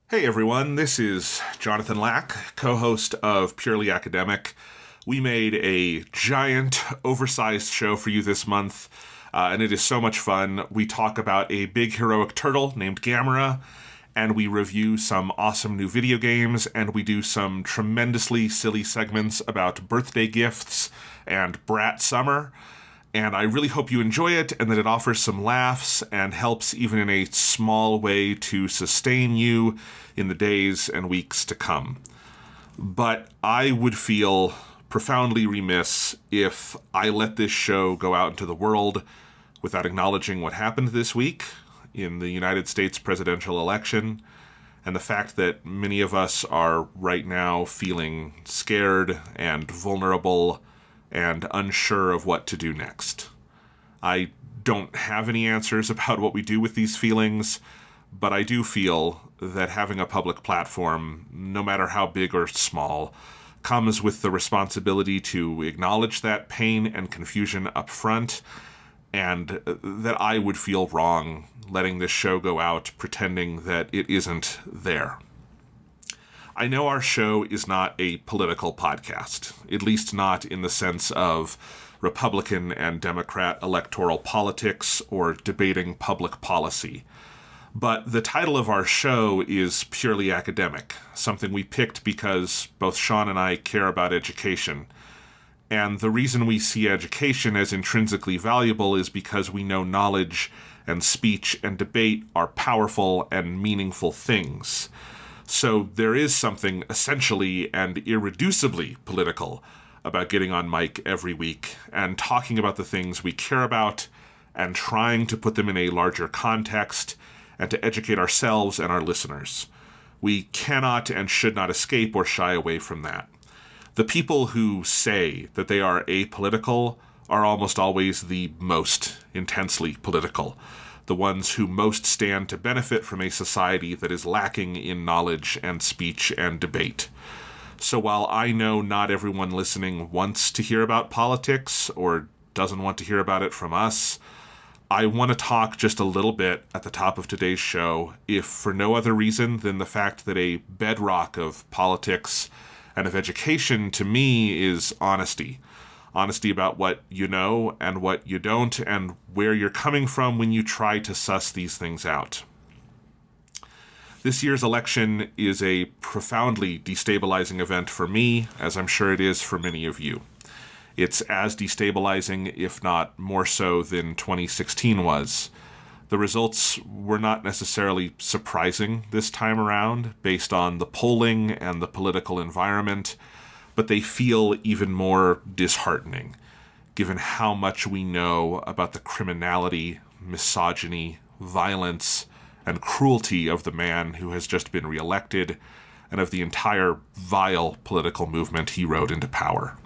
Hey everyone, this is Jonathan Lack, co-host of Purely Academic. We made a giant, oversized show for you this month, and it is so much fun. We talk about a big heroic turtle named Gamera, and we review some awesome new video games, and we do some tremendously silly segments about birthday gifts and brat summer. And I really hope you enjoy it and that it offers some laughs and helps even in a small way to sustain you in the days and weeks to come. But I would feel profoundly remiss if I let this show go out into the world without acknowledging what happened this week in the United States presidential election and the fact that many of us are right now feeling scared and vulnerable and unsure of what to do next. I don't have any answers about what we do with these feelings, but I do feel that having a public platform, no matter how big or small, comes with the responsibility to acknowledge that pain and confusion up front, and that I would feel wrong letting this show go out pretending that it isn't there. I know our show is not a political podcast, at least not in the sense of Republican and Democrat electoral politics or debating public policy. But the title of our show is Purely Academic, something we picked because both Sean and I care about education. And the reason we see education as intrinsically valuable is because we know knowledge and speech and debate are powerful and meaningful things. So there is something essentially and irreducibly political about getting on mic every week and talking about the things we care about and trying to put them in a larger context and to educate ourselves and our listeners. We cannot and should not escape or shy away from that. The people who say that they are apolitical are almost always the most intensely political. The ones who most stand to benefit from a society that is lacking in knowledge and speech and debate. So while I know not everyone listening wants to hear about politics or doesn't want to hear about it from us, I want to talk just a little bit at the top of today's show, if for no other reason than the fact that a bedrock of politics and of education to me is honesty. Honesty about what you know and what you don't, and where you're coming from when you try to suss these things out. This year's election is a profoundly destabilizing event for me, as I'm sure it is for many of you. It's as destabilizing, if not more so, than 2016 was. The results were not necessarily surprising this time around, based on the polling and the political environment, but they feel even more disheartening, given how much we know about the criminality, misogyny, violence, and cruelty of the man who has just been reelected, and of the entire vile political movement he rode into power.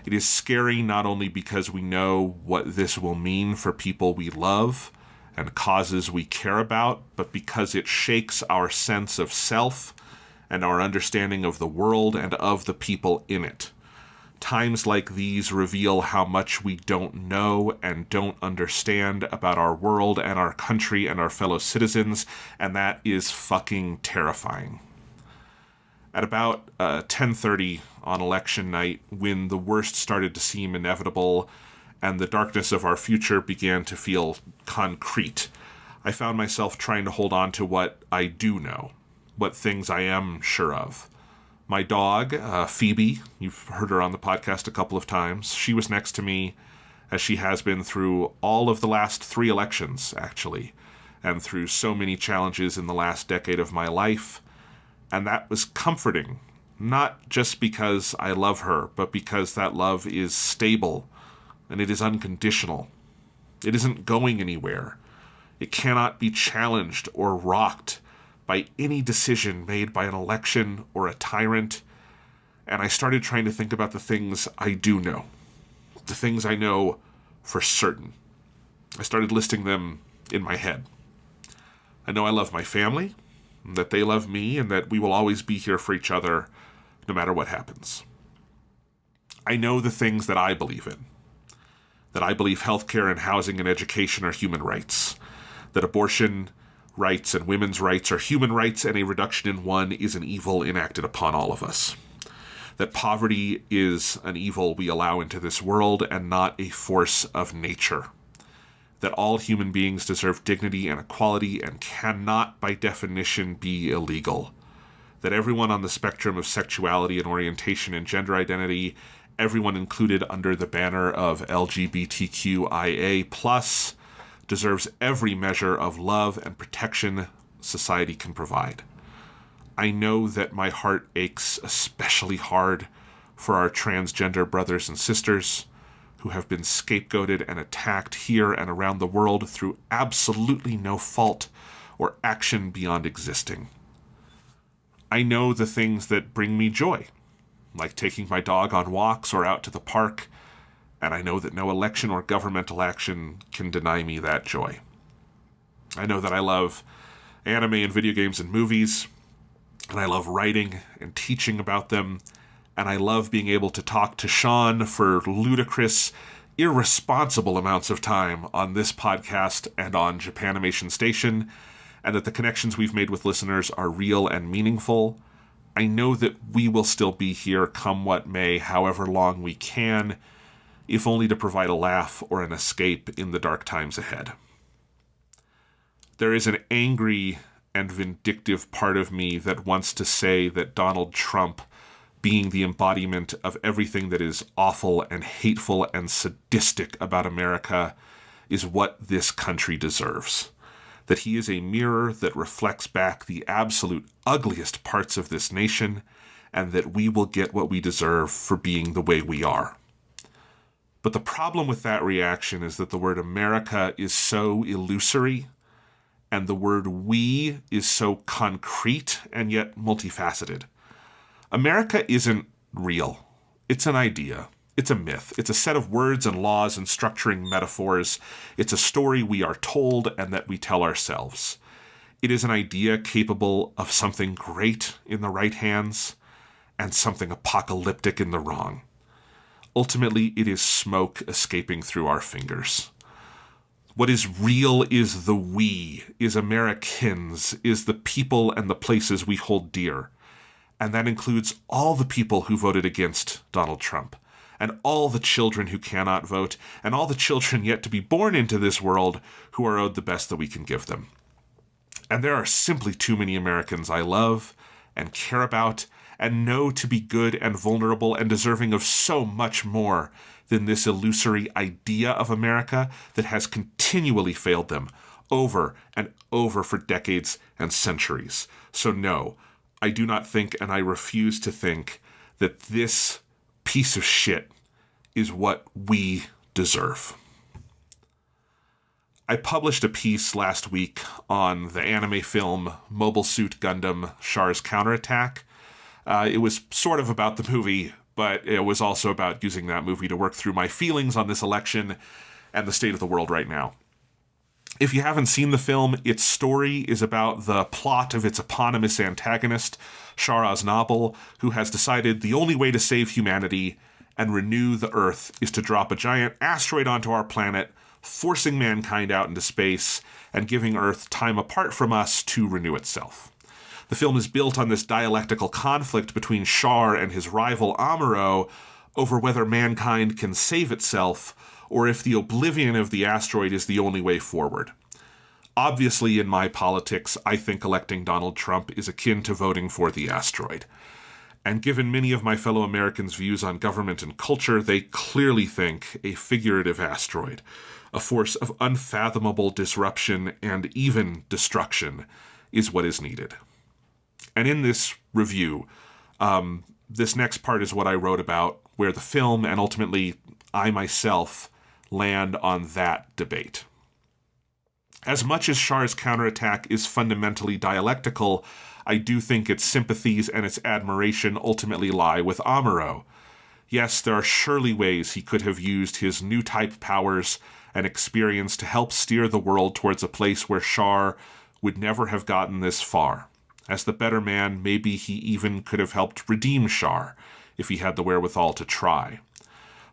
It is scary not only because we know what this will mean for people we love and causes we care about, but because it shakes our sense of self and our understanding of the world and of the people in it. Times like these reveal how much we don't know and don't understand about our world and our country and our fellow citizens, and that is fucking terrifying. At about 10:30 on election night, when the worst started to seem inevitable and the darkness of our future began to feel concrete, I found myself trying to hold on to what I do know, what things I am sure of. My dog, Phoebe, you've heard her on the podcast a couple of times, she was next to me, as she has been through all of the last 3 elections, actually, and through so many challenges in the last decade of my life, and that was comforting, not just because I love her, but because that love is stable, and it is unconditional. It isn't going anywhere. It cannot be challenged or rocked by any decision made by an election or a tyrant, and I started trying to think about the things I do know, the things I know for certain. I started listing them in my head. I know I love my family, that they love me, and that we will always be here for each other no matter what happens. I know the things that I believe in, that I believe healthcare and housing and education are human rights, that abortion, rights and women's rights are human rights, and a reduction in one is an evil enacted upon all of us. That poverty is an evil we allow into this world and not a force of nature. That all human beings deserve dignity and equality and cannot, by definition, be illegal. That everyone on the spectrum of sexuality and orientation and gender identity, everyone included under the banner of LGBTQIA+, deserves every measure of love and protection society can provide. I know that my heart aches especially hard for our transgender brothers and sisters who have been scapegoated and attacked here and around the world through absolutely no fault or action beyond existing. I know the things that bring me joy, like taking my dog on walks or out to the park, and I know that no election or governmental action can deny me that joy. I know that I love anime and video games and movies, and I love writing and teaching about them, and I love being able to talk to Sean for ludicrous, irresponsible amounts of time on this podcast and on Japanimation Station, and that the connections we've made with listeners are real and meaningful. I know that we will still be here come what may, however long we can, if only to provide a laugh or an escape in the dark times ahead. There is an angry and vindictive part of me that wants to say that Donald Trump, being the embodiment of everything that is awful and hateful and sadistic about America, is what this country deserves. That he is a mirror that reflects back the absolute ugliest parts of this nation, and that we will get what we deserve for being the way we are. But the problem with that reaction is that the word America is so illusory, and the word we is so concrete and yet multifaceted. America isn't real. It's an idea. It's a myth. It's a set of words and laws and structuring metaphors. It's a story we are told and that we tell ourselves. It is an idea capable of something great in the right hands and something apocalyptic in the wrong. Ultimately, it is smoke escaping through our fingers. What is real is the we, is Americans, is the people and the places we hold dear. And that includes all the people who voted against Donald Trump, and all the children who cannot vote, and all the children yet to be born into this world who are owed the best that we can give them. And there are simply too many Americans I love and care about and know to be good and vulnerable and deserving of so much more than this illusory idea of America that has continually failed them over and over for decades and centuries. So no, I do not think, and I refuse to think, that this piece of shit is what we deserve. I published a piece last week on the anime film Mobile Suit Gundam Chars Counterattack. It was sort of about the movie, but it was also about using that movie to work through my feelings on this election and the state of the world right now. If you haven't seen the film, its story is about the plot of its eponymous antagonist, Chars Noble, who has decided the only way to save humanity and renew the Earth is to drop a giant asteroid onto our planet, forcing mankind out into space and giving Earth time apart from us to renew itself. The film is built on this dialectical conflict between Char and his rival Amuro over whether mankind can save itself or if the oblivion of the asteroid is the only way forward. Obviously, in my politics, I think electing Donald Trump is akin to voting for the asteroid. And given many of my fellow Americans' views on government and culture, they clearly think a figurative asteroid, a force of unfathomable disruption and even destruction, is what is needed. And in this review, this next part is what I wrote about, where the film and ultimately I myself land on that debate. As much as Chars Counterattack is fundamentally dialectical, I do think its sympathies and its admiration ultimately lie with Amuro. Yes, there are surely ways he could have used his new type powers and experience to help steer the world towards a place where Char would never have gotten this far. As the better man, maybe he even could have helped redeem Char, if he had the wherewithal to try.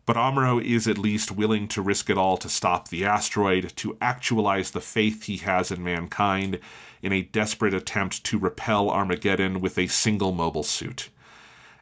But Amuro is at least willing to risk it all to stop the asteroid, to actualize the faith he has in mankind in a desperate attempt to repel Armageddon with a single mobile suit.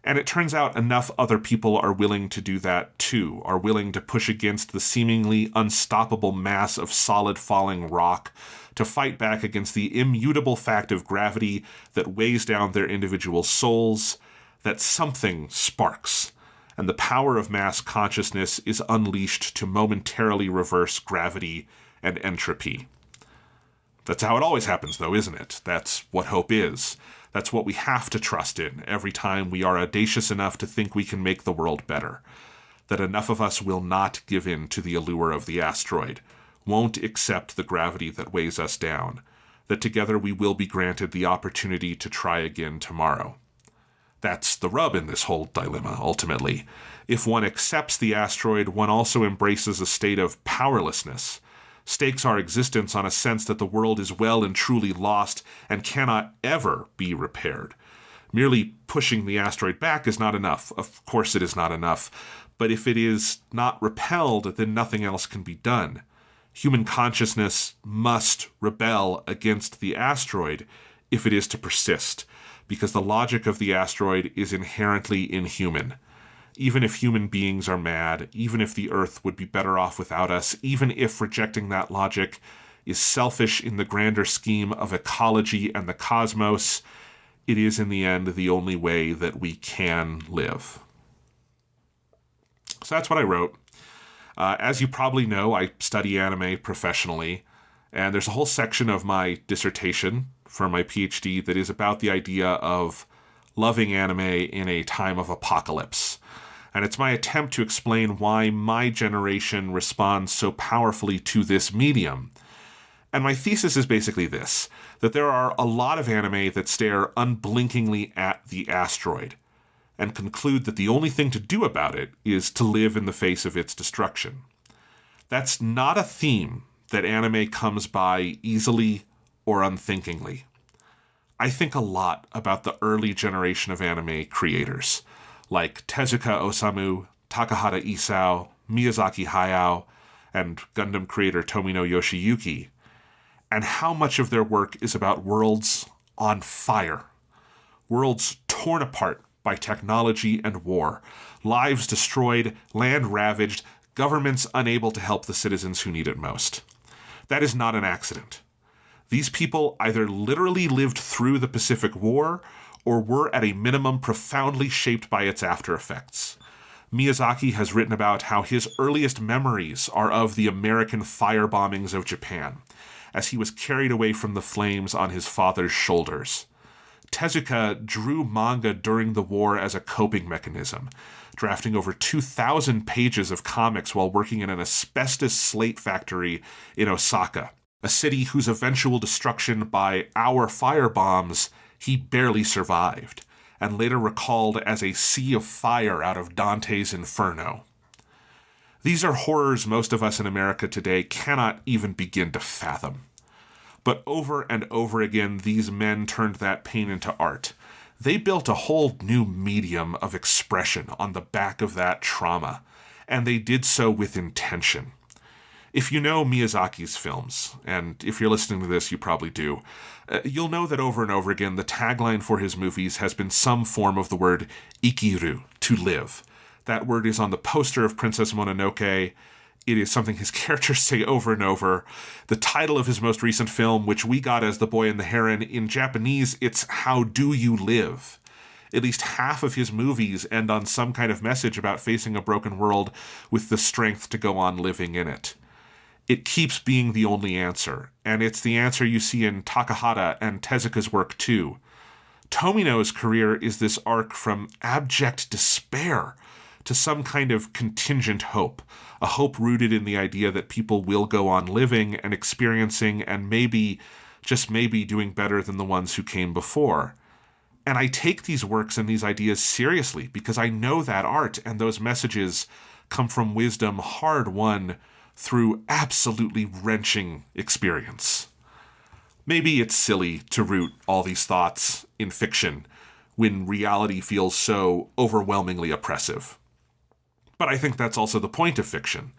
And it turns out enough other people are willing to do that too, are willing to push against the seemingly unstoppable mass of solid falling rock, to fight back against the immutable fact of gravity that weighs down their individual souls, that something sparks, and the power of mass consciousness is unleashed to momentarily reverse gravity and entropy. That's how it always happens, though, isn't it? That's what hope is. That's what we have to trust in every time we are audacious enough to think we can make the world better. That enough of us will not give in to the allure of the asteroid, won't accept the gravity that weighs us down, that together we will be granted the opportunity to try again tomorrow. That's the rub in this whole dilemma, ultimately. If one accepts the asteroid, one also embraces a state of powerlessness, stakes our existence on a sense that the world is well and truly lost and cannot ever be repaired. Merely pushing the asteroid back is not enough. Of course it is not enough. But if it is not repelled, then nothing else can be done. Human consciousness must rebel against the asteroid if it is to persist, because the logic of the asteroid is inherently inhuman. Even if human beings are mad, even if the Earth would be better off without us, even if rejecting that logic is selfish in the grander scheme of ecology and the cosmos, it is in the end the only way that we can live. So that's what I wrote. As you probably know, I study anime professionally, and there's a whole section of my dissertation for my PhD that is about the idea of loving anime in a time of apocalypse. And it's my attempt to explain why my generation responds so powerfully to this medium. And my thesis is basically this, that there are a lot of anime that stare unblinkingly at the asteroid and conclude that the only thing to do about it is to live in the face of its destruction. That's not a theme that anime comes by easily or unthinkingly. I think a lot about the early generation of anime creators, like Tezuka Osamu, Takahata Isao, Miyazaki Hayao, and Gundam creator Tomino Yoshiyuki, and how much of their work is about worlds on fire, worlds torn apart by technology and war, lives destroyed, land ravaged, governments unable to help the citizens who need it most. That is not an accident. These people either literally lived through the Pacific War or were at a minimum profoundly shaped by its after effects. Miyazaki has written about how his earliest memories are of the American fire bombings of Japan, as he was carried away from the flames on his father's shoulders. Tezuka drew manga during the war as a coping mechanism, drafting over 2,000 pages of comics while working in an asbestos slate factory in Osaka, a city whose eventual destruction by our firebombs he barely survived, and later recalled as a sea of fire out of Dante's Inferno. These are horrors most of us in America today cannot even begin to fathom. But over and over again, these men turned that pain into art. They built a whole new medium of expression on the back of that trauma, and they did so with intention. If you know Miyazaki's films, and if you're listening to this, you probably do, you'll know that over and over again, the tagline for his movies has been some form of the word ikiru, to live. That word is on the poster of Princess Mononoke. It is something his characters say over and over. The title of his most recent film, which we got as The Boy and the Heron, in Japanese, it's How Do You Live? At least half of his movies end on some kind of message about facing a broken world with the strength to go on living in it. It keeps being the only answer, and it's the answer you see in Takahata and Tezuka's work too. Tomino's career is this arc from abject despair to some kind of contingent hope, a hope rooted in the idea that people will go on living and experiencing and maybe, just maybe, doing better than the ones who came before. And I take these works and these ideas seriously because I know that art and those messages come from wisdom hard-won through absolutely wrenching experience. Maybe it's silly to root all these thoughts in fiction when reality feels so overwhelmingly oppressive. But I think that's also the point of fiction.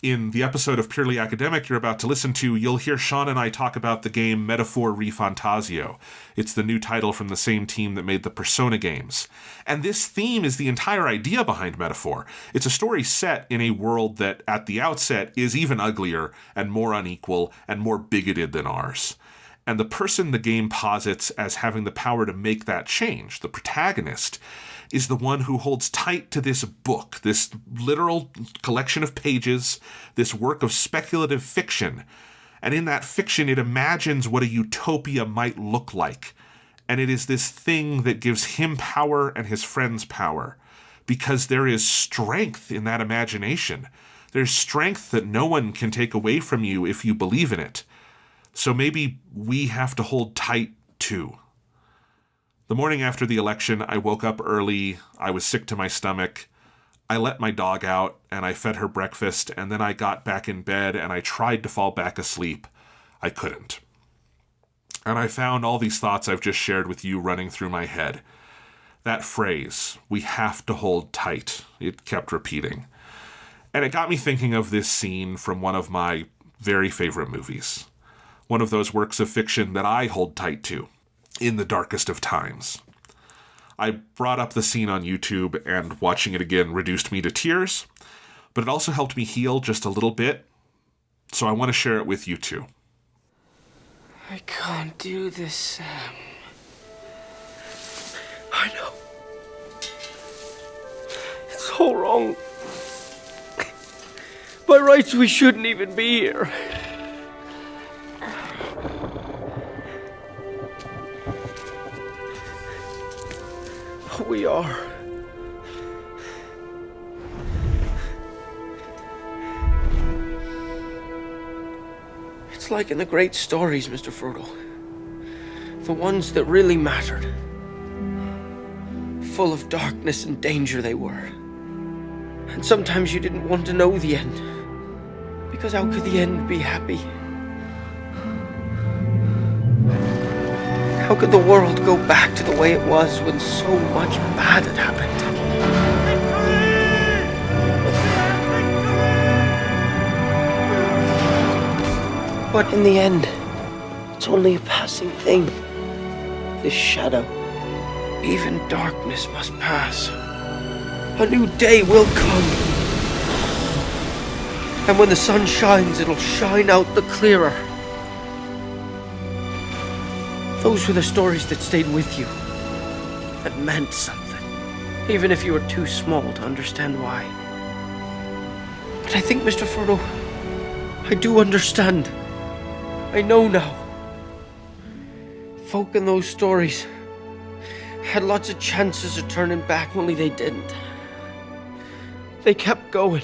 In the episode of Purely Academic you're about to listen to, you'll hear Sean and I talk about the game Metaphor Refantasio. It's the new title from the same team that made the Persona games. And this theme is the entire idea behind Metaphor. It's a story set in a world that, at the outset, is even uglier and more unequal and more bigoted than ours. And the person the game posits as having the power to make that change, the protagonist, is the one who holds tight to this book, this literal collection of pages, this work of speculative fiction. And in that fiction, it imagines what a utopia might look like. And it is this thing that gives him power and his friends power, because there is strength in that imagination. There's strength that no one can take away from you if you believe in it. So maybe we have to hold tight too. The morning after the election, I woke up early, I was sick to my stomach, I let my dog out, and I fed her breakfast, and then I got back in bed, and I tried to fall back asleep. I couldn't. And I found all these thoughts I've just shared with you running through my head. That phrase, we have to hold tight, it kept repeating. And it got me thinking of this scene from one of my very favorite movies. One of those works of fiction that I hold tight to. In the darkest of times. I brought up the scene on YouTube, and watching it again reduced me to tears, but it also helped me heal just a little bit, so I want to share it with you too. I can't do this, Sam. I know. It's all wrong. By rights, we shouldn't even be here. We are. It's like in the great stories, Mr. Frodo. The ones that really mattered. Full of darkness and danger they were. And sometimes you didn't want to know the end. Because how could the end be happy? How could the world go back to the way it was when so much bad had happened? But in the end, it's only a passing thing. This shadow. Even darkness must pass. A new day will come. And when the sun shines, it'll shine out the clearer. Those were the stories that stayed with you, that meant something, even if you were too small to understand why. But I think, Mr. Frodo, I do understand. I know now. Folk in those stories had lots of chances of turning back, only they didn't. They kept going.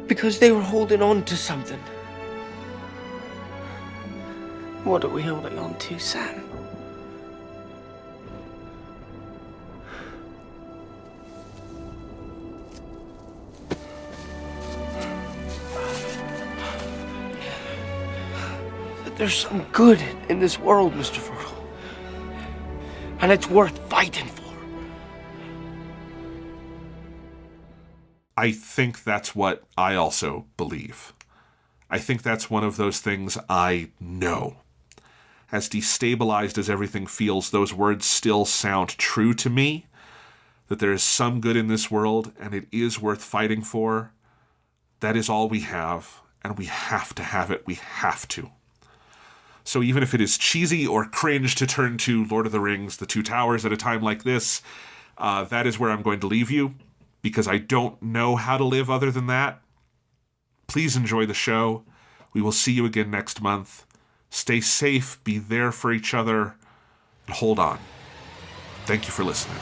Because they were holding on to something. What are we holding on to, Sam? That there's some good in this world, Mr. Frodo. And it's worth fighting for. I think that's what I also believe. I think that's one of those things I know. As destabilized as everything feels, those words still sound true to me, that there is some good in this world and it is worth fighting for. That is all we have, and we have to have it. We have to. So even if it is cheesy or cringe to turn to Lord of the Rings, The Two Towers at a time like this, that is where I'm going to leave you, because I don't know how to live other than that. Please enjoy the show. We will see you again next month. Stay safe, be there for each other, and hold on. Thank you for listening.